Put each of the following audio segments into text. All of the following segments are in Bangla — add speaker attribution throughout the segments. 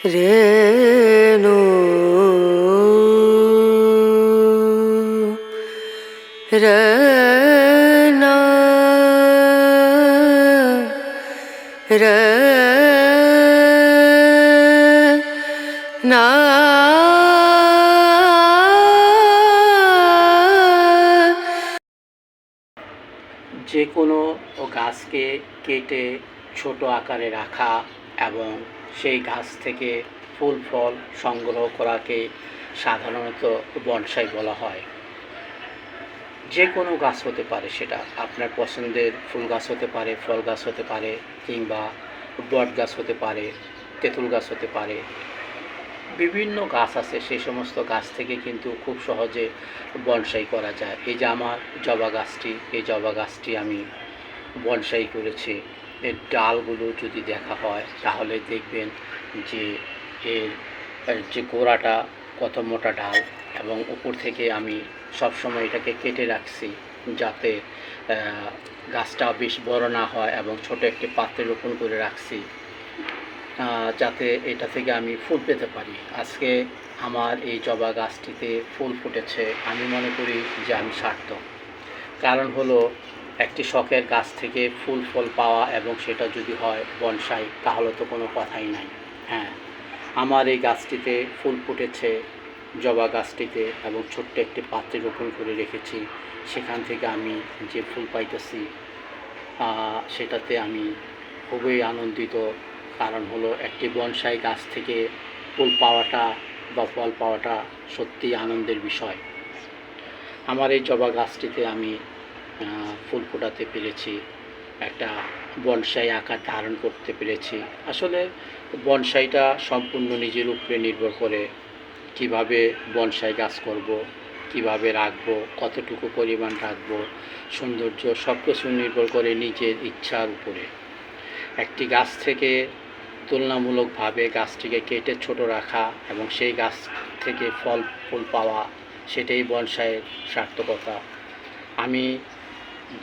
Speaker 1: রেণু রনা রনা
Speaker 2: যে কোনো গাছকে কেটে ছোট আকারে রাখা এবং সেই গাছ থেকে ফুল ফল সংগ্রহ করাকে সাধারণত বনসাই বলা হয়। যে কোনো গাছ হতে পারে, সেটা আপনার পছন্দের ফুল গাছ হতে পারে, ফল গাছ হতে পারে, কিংবা বট গাছ হতে পারে, তেঁতুল গাছ হতে পারে। বিভিন্ন গাছ আছে, সেই সমস্ত গাছ থেকে কিন্তু খুব সহজে বনসাই করা যায়। এই যে আমার জবা গাছটি, এই জবা গাছটি আমি বনসাই করেছি। এর ডালগুলো যদি দেখা হয় তাহলে দেখবেন যে এর যে গোড়াটা কত মোটা ডাল, এবং উপর থেকে আমি সবসময় এটাকে কেটে রাখছি যাতে গাছটা বেশ বড় না হয়, এবং ছোট একটি পাত্রে রোপণ করে রাখছি যাতে এটা থেকে আমি ফুল পেতে পারি। আজকে আমার এই জবা গাছটিতে ফুল ফুটেছে, আমি মনে করি যে আমি সার্থক। কারণ হলো, একটি শখের গাছ থেকে ফুল ফল পাওয়া এবং সেটা যদি হয় বনসাই, তাহলে তো কোনো কথাই নাই। হ্যাঁ, আমার এই গাছটিতে ফুল ফুটেছে, জবা গাছটিতে, এবং ছোট্ট একটি পাত্রে রোপণ করে রেখেছি। সেখান থেকে আমি যে ফুল পাইতেছি সেটাতে আমি খুবই আনন্দিত। কারণ হলো, একটি বনসাই গাছ থেকে ফুল পাওয়াটা বা ফল পাওয়াটা সত্যিই আনন্দের বিষয়। আমার এই জবা গাছটিতে আমি ফুল ফোটাতে পেরেছি, একটা বনসাই আকার ধারণ করতে পেরেছি। আসলে বনসাইটা সম্পূর্ণ নিজের উপরে নির্ভর করে, কিভাবে বনসাই গাছ করব, কিভাবে রাখবো, কতটুকু পরিমাণ রাখবো, সৌন্দর্য সব কিছু নির্ভর করে নিজের ইচ্ছার উপরে। একটি গাছ থেকে তুলনামূলকভাবে গাছটিকে কেটে ছোট রাখা এবং সেই গাছ থেকে ফল ফুল পাওয়া, সেটাই বনসাইয়ের সার্থকতা। আমি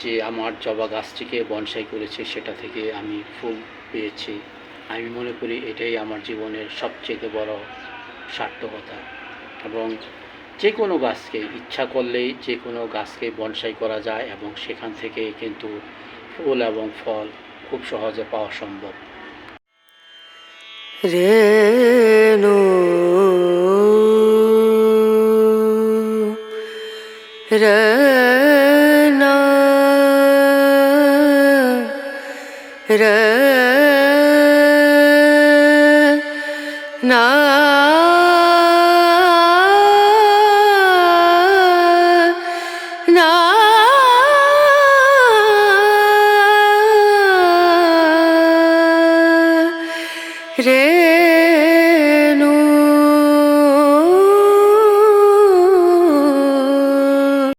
Speaker 2: যে আমার জবা গাছটিকে বনসাই করেছি, সেটা থেকে আমি ফুল পেয়েছি। আমি মনে করি এটাই আমার জীবনের সবচেয়ে বড় সার্থকতা। এবং যে কোনো গাছকে ইচ্ছা করলেই যে কোনো গাছকে বনসাই করা যায়, এবং সেখান থেকে কিন্তু ফুল এবং ফল খুব সহজে পাওয়া সম্ভব।
Speaker 1: রেণু রনা রনা রে